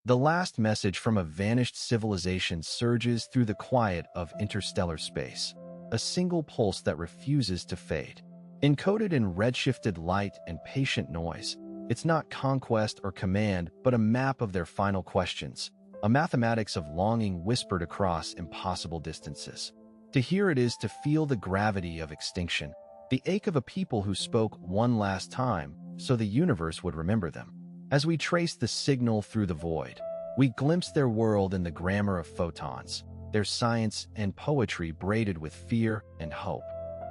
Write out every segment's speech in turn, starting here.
The last message from a vanished civilization surges through the quiet of interstellar space, a single pulse that refuses to fade. Encoded in redshifted light and patient noise, it's not conquest or command, but a map of their final questions, a mathematics of longing whispered across impossible distances. To hear it is to feel the gravity of extinction, the ache of a people who spoke one last time so the universe would remember them. As we trace the signal through the void, we glimpse their world in the grammar of photons, their science and poetry braided with fear and hope.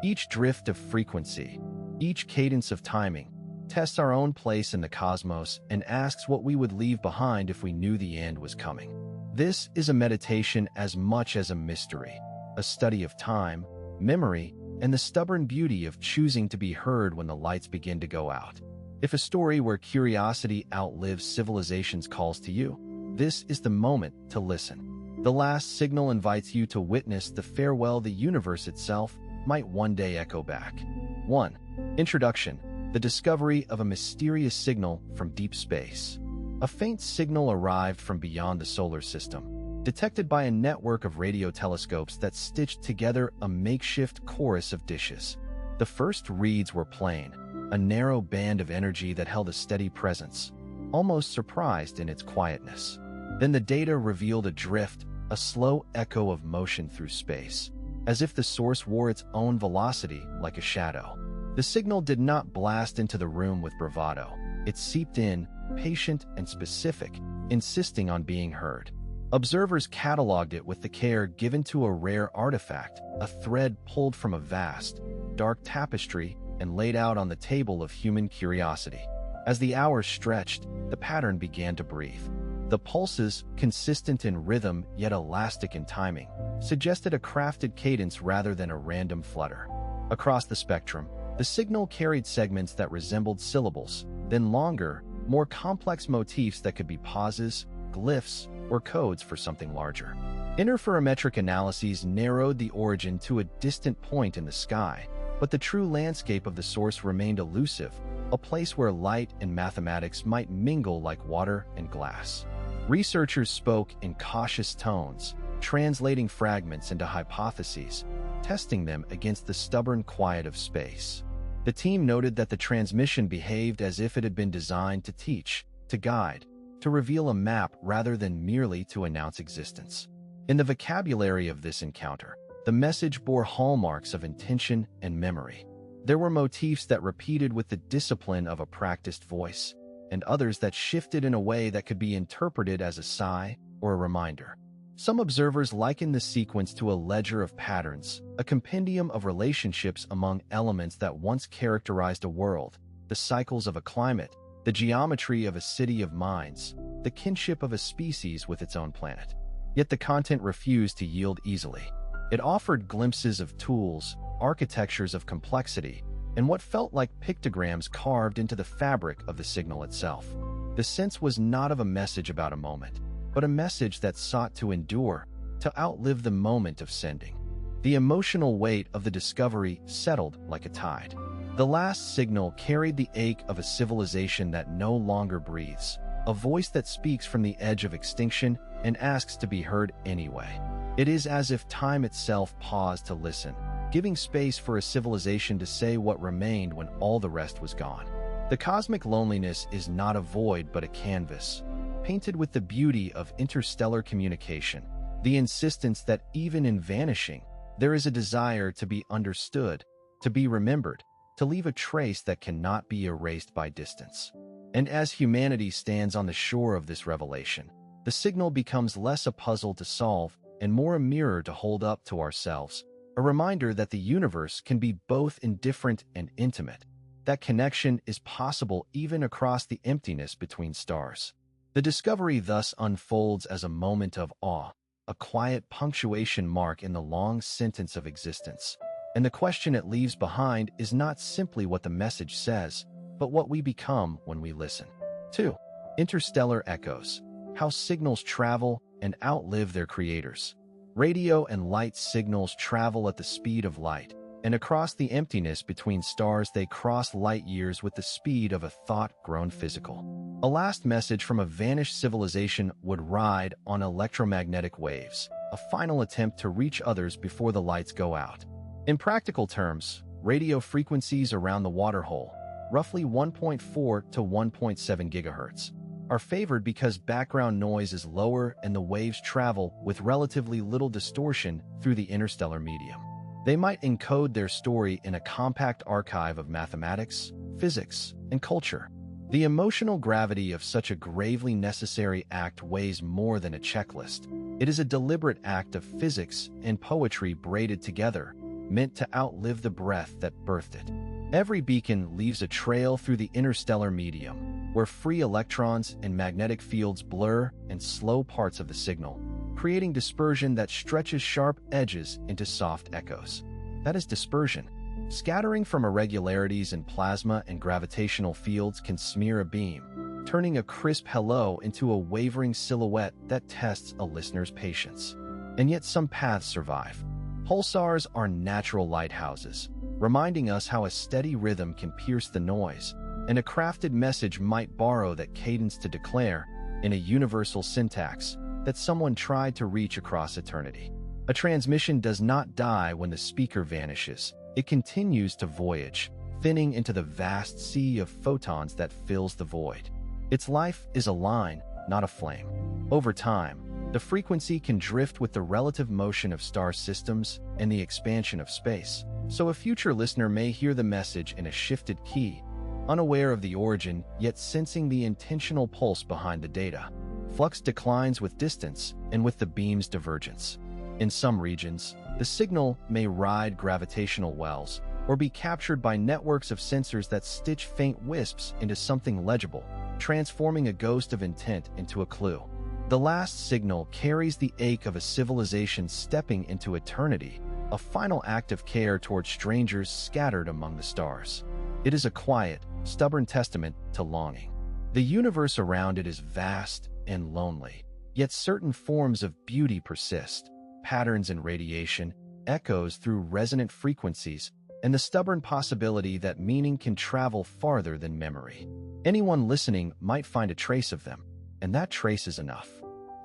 Each drift of frequency, each cadence of timing, tests our own place in the cosmos and asks what we would leave behind if we knew the end was coming. This is a meditation as much as a mystery, a study of time, memory, and the stubborn beauty of choosing to be heard when the lights begin to go out. If a story where curiosity outlives civilization's calls to you, this is the moment to listen. The last signal invites you to witness the farewell the universe itself might one day echo back. 1. Introduction: the discovery of a mysterious signal from deep space. A faint signal arrived from beyond the solar system, detected by a network of radio telescopes that stitched together a makeshift chorus of dishes. The first reads were plain, a narrow band of energy that held a steady presence, almost surprised in its quietness. Then the data revealed a drift, a slow echo of motion through space, as if the source wore its own velocity like a shadow. The signal did not blast into the room with bravado. It seeped in, patient and specific, insisting on being heard. Observers cataloged it with the care given to a rare artifact, a thread pulled from a vast, dark tapestry and laid out on the table of human curiosity. As the hours stretched, the pattern began to breathe. The pulses, consistent in rhythm yet elastic in timing, suggested a crafted cadence rather than a random flutter. Across the spectrum, the signal carried segments that resembled syllables, then longer, more complex motifs that could be pauses, glyphs, or codes for something larger. Interferometric analyses narrowed the origin to a distant point in the sky, but the true landscape of the source remained elusive, a place where light and mathematics might mingle like water and glass. Researchers spoke in cautious tones, translating fragments into hypotheses, testing them against the stubborn quiet of space. The team noted that the transmission behaved as if it had been designed to teach, to guide, to reveal a map rather than merely to announce existence. In the vocabulary of this encounter, the message bore hallmarks of intention and memory. There were motifs that repeated with the discipline of a practiced voice, and others that shifted in a way that could be interpreted as a sigh or a reminder. Some observers likened the sequence to a ledger of patterns, a compendium of relationships among elements that once characterized a world, the cycles of a climate, the geometry of a city of minds, the kinship of a species with its own planet. Yet the content refused to yield easily. It offered glimpses of tools, architectures of complexity, and what felt like pictograms carved into the fabric of the signal itself. The sense was not of a message about a moment, but a message that sought to endure, to outlive the moment of sending. The emotional weight of the discovery settled like a tide. The last signal carried the ache of a civilization that no longer breathes, a voice that speaks from the edge of extinction and asks to be heard anyway. It is as if time itself paused to listen, giving space for a civilization to say what remained when all the rest was gone. The cosmic loneliness is not a void but a canvas, painted with the beauty of interstellar communication, the insistence that even in vanishing, there is a desire to be understood, to be remembered, to leave a trace that cannot be erased by distance. And as humanity stands on the shore of this revelation, the signal becomes less a puzzle to solve and more a mirror to hold up to ourselves, a reminder that the universe can be both indifferent and intimate, that connection is possible even across the emptiness between stars. The discovery thus unfolds as a moment of awe, a quiet punctuation mark in the long sentence of existence. And the question it leaves behind is not simply what the message says, but what we become when we listen. 2. Interstellar echoes: how signals travel and outlive their creators. Radio and light signals travel at the speed of light, and across the emptiness between stars they cross light years with the speed of a thought grown physical. A last message from a vanished civilization would ride on electromagnetic waves, a final attempt to reach others before the lights go out. In practical terms, radio frequencies around the waterhole, roughly 1.4 to 1.7 gigahertz, are favored because background noise is lower and the waves travel with relatively little distortion through the interstellar medium. They might encode their story in a compact archive of mathematics, physics, and culture. The emotional gravity of such a gravely necessary act weighs more than a checklist. It is a deliberate act of physics and poetry braided together, meant to outlive the breath that birthed it. Every beacon leaves a trail through the interstellar medium, where free electrons and magnetic fields blur and slow parts of the signal, creating dispersion that stretches sharp edges into soft echoes. That is dispersion. Scattering from irregularities in plasma and gravitational fields can smear a beam, turning a crisp hello into a wavering silhouette that tests a listener's patience. And yet some paths survive. Pulsars are natural lighthouses, reminding us how a steady rhythm can pierce the noise, and a crafted message might borrow that cadence to declare, in a universal syntax, that someone tried to reach across eternity. A transmission does not die when the speaker vanishes. It continues to voyage, thinning into the vast sea of photons that fills the void. Its life is a line, not a flame. Over time, the frequency can drift with the relative motion of star systems and the expansion of space, so a future listener may hear the message in a shifted key, unaware of the origin, yet sensing the intentional pulse behind the data. Flux declines with distance and with the beam's divergence. In some regions, the signal may ride gravitational wells or be captured by networks of sensors that stitch faint wisps into something legible, transforming a ghost of intent into a clue. The last signal carries the ache of a civilization stepping into eternity, a final act of care towards strangers scattered among the stars. It is a quiet, stubborn testament to longing. The universe around it is vast and lonely, yet certain forms of beauty persist. Patterns in radiation, echoes through resonant frequencies, and the stubborn possibility that meaning can travel farther than memory. Anyone listening might find a trace of them, and that trace is enough.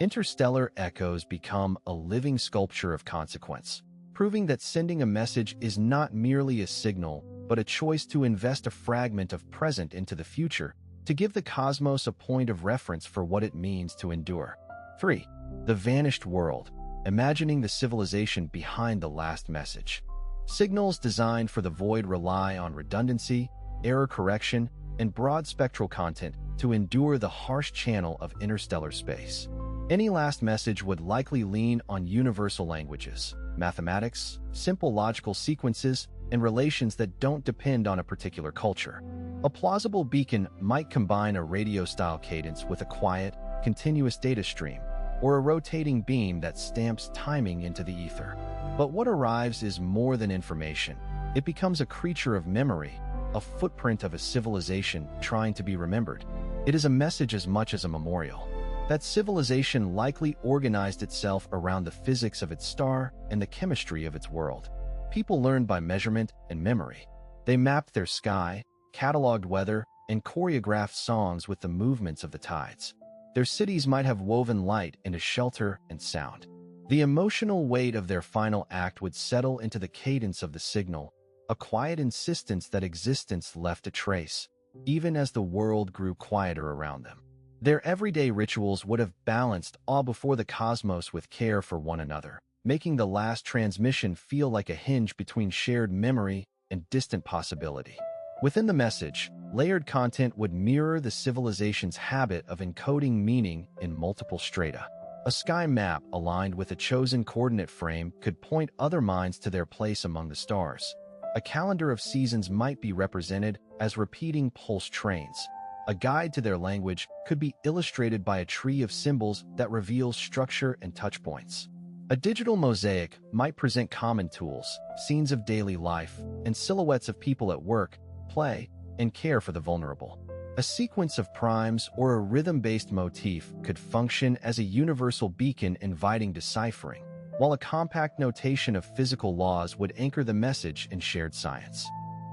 Interstellar echoes become a living sculpture of consequence, proving that sending a message is not merely a signal, but a choice to invest a fragment of present into the future, to give the cosmos a point of reference for what it means to endure. 3. The vanished world. Imagining the civilization behind the last message. Signals designed for the void rely on redundancy, error correction, and broad spectral content to endure the harsh channel of interstellar space. Any last message would likely lean on universal languages, mathematics, simple logical sequences, and relations that don't depend on a particular culture. A plausible beacon might combine a radio-style cadence with a quiet, continuous data stream, or a rotating beam that stamps timing into the ether. But what arrives is more than information. It becomes a creature of memory, a footprint of a civilization trying to be remembered. It is a message as much as a memorial. That civilization likely organized itself around the physics of its star and the chemistry of its world. People learned by measurement and memory. They mapped their sky, cataloged weather, and choreographed songs with the movements of the tides. Their cities might have woven light into shelter and sound. The emotional weight of their final act would settle into the cadence of the signal, a quiet insistence that existence left a trace, even as the world grew quieter around them. Their everyday rituals would have balanced awe before the cosmos with care for one another, making the last transmission feel like a hinge between shared memory and distant possibility. Within the message, layered content would mirror the civilization's habit of encoding meaning in multiple strata. A sky map aligned with a chosen coordinate frame could point other minds to their place among the stars. A calendar of seasons might be represented as repeating pulse trains. A guide to their language could be illustrated by a tree of symbols that reveals structure and touchpoints. A digital mosaic might present common tools, scenes of daily life, and silhouettes of people at work, play, and care for the vulnerable. A sequence of primes or a rhythm-based motif could function as a universal beacon inviting deciphering, while a compact notation of physical laws would anchor the message in shared science.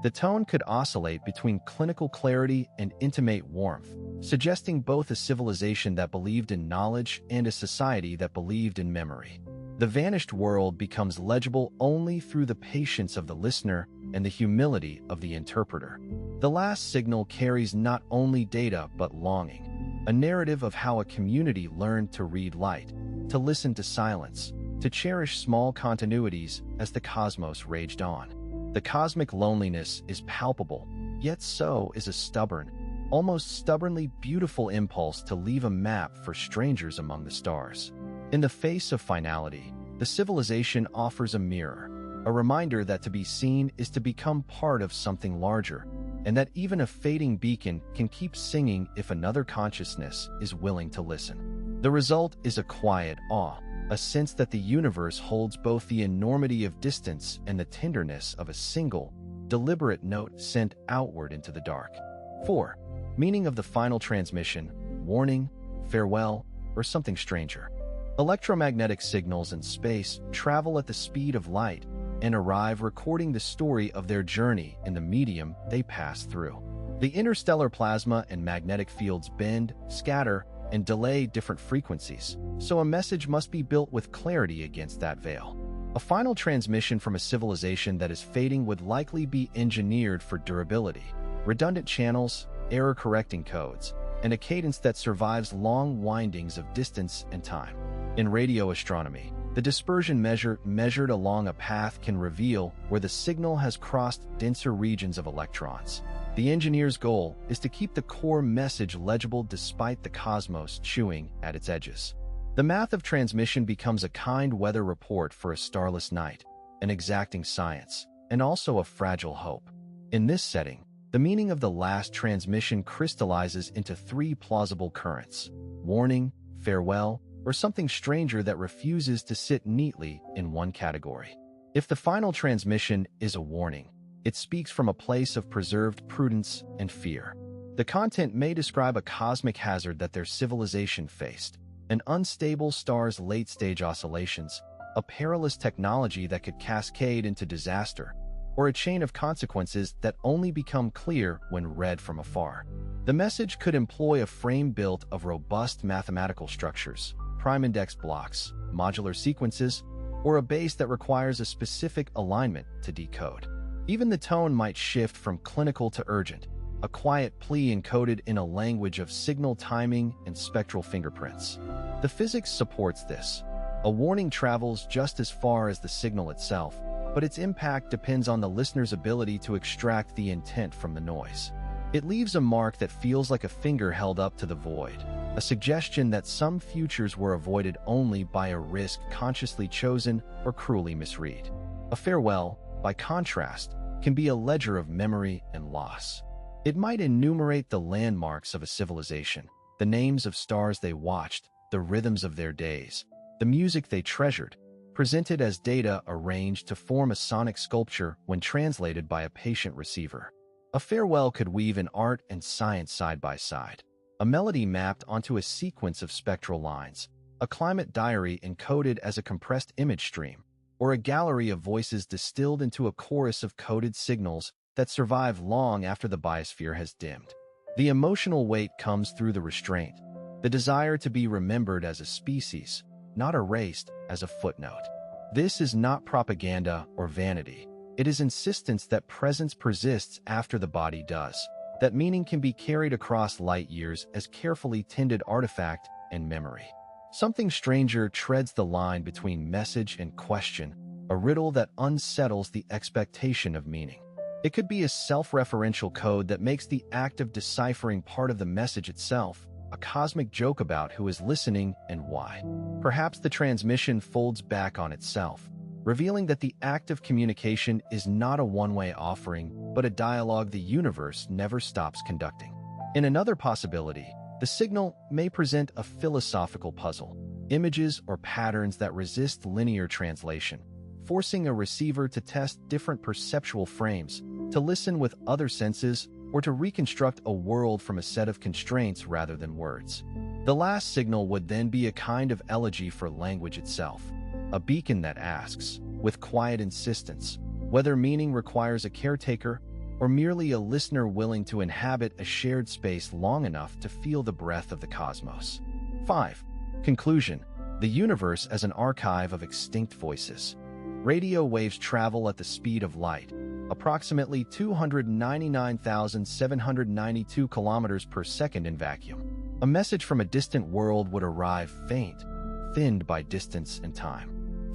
The tone could oscillate between clinical clarity and intimate warmth, suggesting both a civilization that believed in knowledge and a society that believed in memory. The vanished world becomes legible only through the patience of the listener and the humility of the interpreter. The last signal carries not only data but longing, a narrative of how a community learned to read light, to listen to silence, to cherish small continuities as the cosmos raged on. The cosmic loneliness is palpable, yet so is a stubborn, almost stubbornly beautiful impulse to leave a map for strangers among the stars. In the face of finality, the civilization offers a mirror, a reminder that to be seen is to become part of something larger, and that even a fading beacon can keep singing if another consciousness is willing to listen. The result is a quiet awe, a sense that the universe holds both the enormity of distance and the tenderness of a single, deliberate note sent outward into the dark. 4. Meaning of the final transmission: warning, farewell, or something stranger. Electromagnetic signals in space travel at the speed of light and arrive recording the story of their journey in the medium they pass through. The interstellar plasma and magnetic fields bend, scatter, and delay different frequencies, so a message must be built with clarity against that veil. A final transmission from a civilization that is fading would likely be engineered for durability, redundant channels, error-correcting codes, and a cadence that survives long windings of distance and time. In radio astronomy, the dispersion measured along a path can reveal where the signal has crossed denser regions of electrons. The engineer's goal is to keep the core message legible despite the cosmos chewing at its edges. The math of transmission becomes a kind weather report for a starless night, an exacting science, and also a fragile hope. In this setting, the meaning of the last transmission crystallizes into 3 plausible currents: warning, farewell, or something stranger that refuses to sit neatly in one category. If the final transmission is a warning, it speaks from a place of preserved prudence and fear. The content may describe a cosmic hazard that their civilization faced, an unstable star's late-stage oscillations, a perilous technology that could cascade into disaster, or a chain of consequences that only become clear when read from afar. The message could employ a frame built of robust mathematical structures, prime index blocks, modular sequences, or a base that requires a specific alignment to decode. Even the tone might shift from clinical to urgent, a quiet plea encoded in a language of signal timing and spectral fingerprints. The physics supports this. A warning travels just as far as the signal itself, but its impact depends on the listener's ability to extract the intent from the noise. It leaves a mark that feels like a finger held up to the void, a suggestion that some futures were avoided only by a risk consciously chosen or cruelly misread. A farewell, by contrast, can be a ledger of memory and loss. It might enumerate the landmarks of a civilization, the names of stars they watched, the rhythms of their days, the music they treasured, presented as data arranged to form a sonic sculpture when translated by a patient receiver. A farewell could weave in art and science side by side, a melody mapped onto a sequence of spectral lines, a climate diary encoded as a compressed image stream, or a gallery of voices distilled into a chorus of coded signals that survive long after the biosphere has dimmed. The emotional weight comes through the restraint, the desire to be remembered as a species, not erased as a footnote. This is not propaganda or vanity. It is insistence that presence persists after the body does, that meaning can be carried across light years as carefully tended artifact and memory. Something stranger treads the line between message and question, a riddle that unsettles the expectation of meaning. It could be a self-referential code that makes the act of deciphering part of the message itself, a cosmic joke about who is listening and why. Perhaps the transmission folds back on itself, revealing that the act of communication is not a one-way offering, but a dialogue the universe never stops conducting. In another possibility, the signal may present a philosophical puzzle, images or patterns that resist linear translation, forcing a receiver to test different perceptual frames, to listen with other senses, or to reconstruct a world from a set of constraints rather than words. The last signal would then be a kind of elegy for language itself, a beacon that asks, with quiet insistence, whether meaning requires a caretaker or merely a listener willing to inhabit a shared space long enough to feel the breath of the cosmos. 5. Conclusion: the universe as an archive of extinct voices. Radio waves travel at the speed of light, approximately 299,792 kilometers per second in vacuum. A message from a distant world would arrive faint, thinned by distance and time.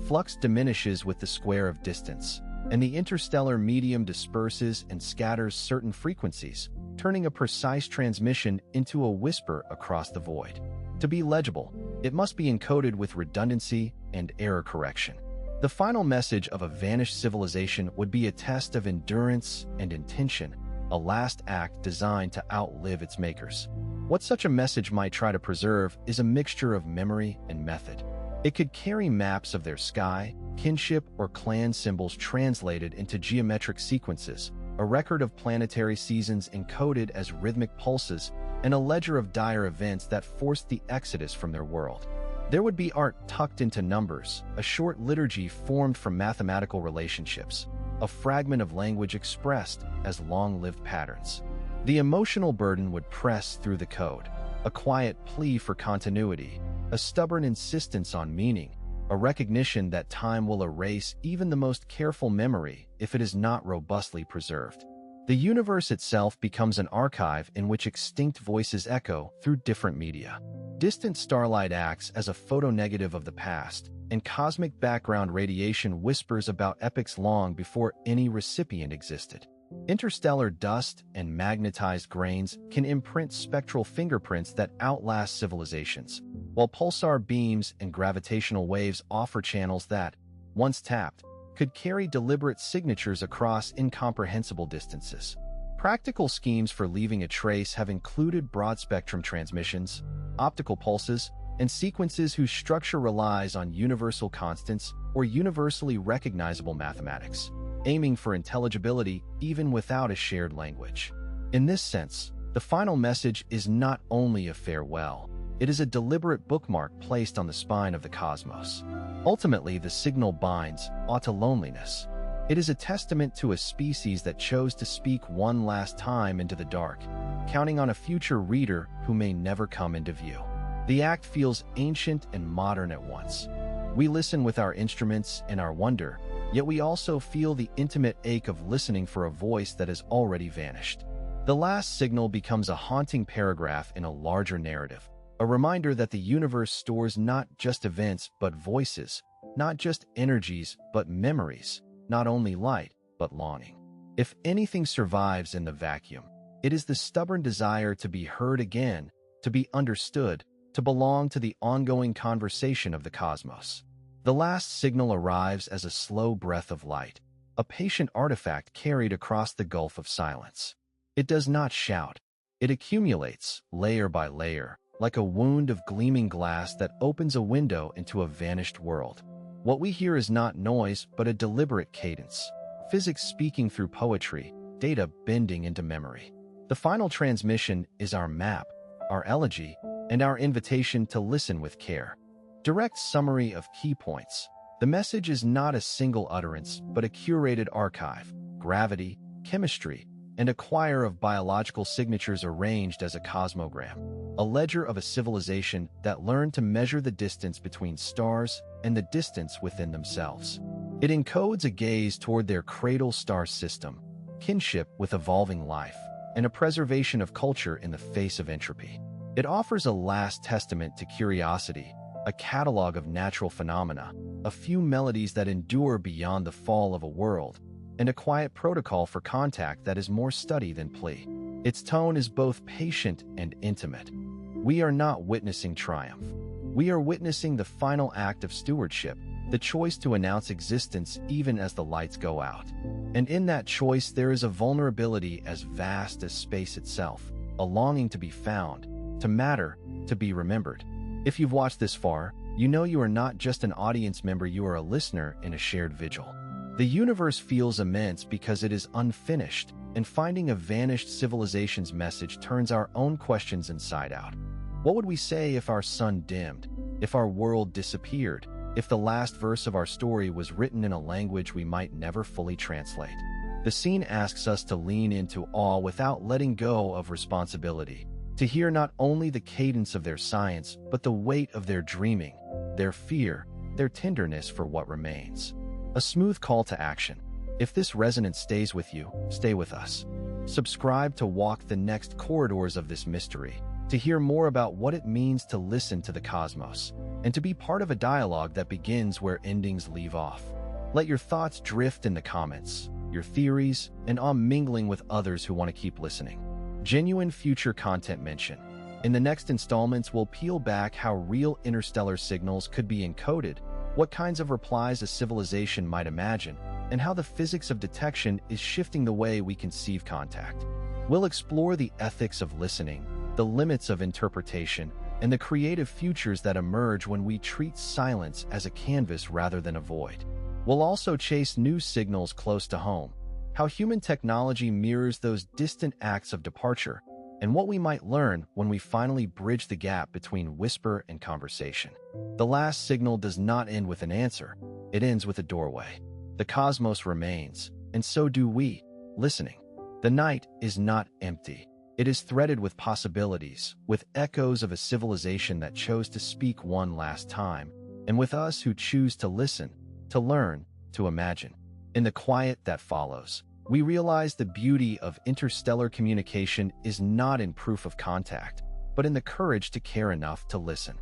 Flux diminishes with the square of distance, and the interstellar medium disperses and scatters certain frequencies, turning a precise transmission into a whisper across the void. To be legible, it must be encoded with redundancy and error correction. The final message of a vanished civilization would be a test of endurance and intention, a last act designed to outlive its makers. What such a message might try to preserve is a mixture of memory and method. It could carry maps of their sky, kinship, or clan symbols translated into geometric sequences, a record of planetary seasons encoded as rhythmic pulses, and a ledger of dire events that forced the exodus from their world. There would be art tucked into numbers, a short liturgy formed from mathematical relationships, a fragment of language expressed as long-lived patterns. The emotional burden would press through the code, a quiet plea for continuity, a stubborn insistence on meaning, a recognition that time will erase even the most careful memory if it is not robustly preserved. The universe itself becomes an archive in which extinct voices echo through different media. Distant starlight acts as a photonegative of the past, and cosmic background radiation whispers about epochs long before any recipient existed. Interstellar dust and magnetized grains can imprint spectral fingerprints that outlast civilizations, while pulsar beams and gravitational waves offer channels that, once tapped, could carry deliberate signatures across incomprehensible distances. Practical schemes for leaving a trace have included broad-spectrum transmissions, optical pulses, and sequences whose structure relies on universal constants or universally recognizable mathematics, aiming for intelligibility even without a shared language. In this sense, the final message is not only a farewell, it is a deliberate bookmark placed on the spine of the cosmos. Ultimately, the signal binds to loneliness. It is a testament to a species that chose to speak one last time into the dark, counting on a future reader who may never come into view. The act feels ancient and modern at once. We listen with our instruments and our wonder, yet we also feel the intimate ache of listening for a voice that has already vanished. The last signal becomes a haunting paragraph in a larger narrative, a reminder that the universe stores not just events but voices, not just energies but memories, not only light but longing. If anything survives in the vacuum, it is the stubborn desire to be heard again, to be understood, to belong to the ongoing conversation of the cosmos. The last signal arrives as a slow breath of light, a patient artifact carried across the gulf of silence. It does not shout. It accumulates, layer by layer, like a wound of gleaming glass that opens a window into a vanished world. What we hear is not noise, but a deliberate cadence, physics speaking through poetry, data bending into memory. The final transmission is our map, our elegy, and our invitation to listen with care. Direct summary of key points. The message is not a single utterance, but a curated archive, gravity, chemistry, and a choir of biological signatures arranged as a cosmogram, a ledger of a civilization that learned to measure the distance between stars and the distance within themselves. It encodes a gaze toward their cradle star system, kinship with evolving life, and a preservation of culture in the face of entropy. It offers a last testament to curiosity, a catalog of natural phenomena, a few melodies that endure beyond the fall of a world, and a quiet protocol for contact that is more study than plea. Its tone is both patient and intimate. We are not witnessing triumph. We are witnessing the final act of stewardship, the choice to announce existence even as the lights go out. And in that choice there is a vulnerability as vast as space itself, a longing to be found, to matter, to be remembered. If you've watched this far, you know you are not just an audience member, you are a listener in a shared vigil. The universe feels immense because it is unfinished, and finding a vanished civilization's message turns our own questions inside out. What would we say if our sun dimmed, if our world disappeared, if the last verse of our story was written in a language we might never fully translate? The scene asks us to lean into awe without letting go of responsibility, to hear not only the cadence of their science, but the weight of their dreaming, their fear, their tenderness for what remains. A smooth call to action. If this resonance stays with you, stay with us. Subscribe to walk the next corridors of this mystery, to hear more about what it means to listen to the cosmos, and to be part of a dialogue that begins where endings leave off. Let your thoughts drift in the comments, your theories, and awe mingling with others who want to keep listening. Genuine future content mention. In the next installments, we'll peel back how real interstellar signals could be encoded, what kinds of replies a civilization might imagine, and how the physics of detection is shifting the way we conceive contact. We'll explore the ethics of listening, the limits of interpretation, and the creative futures that emerge when we treat silence as a canvas rather than a void. We'll also chase new signals close to home, how human technology mirrors those distant acts of departure, and what we might learn when we finally bridge the gap between whisper and conversation. The last signal does not end with an answer. It ends with a doorway. The cosmos remains, and so do we, listening. The night is not empty. It is threaded with possibilities, with echoes of a civilization that chose to speak one last time, and with us who choose to listen, to learn, to imagine. In the quiet that follows, we realize the beauty of interstellar communication is not in proof of contact, but in the courage to care enough to listen.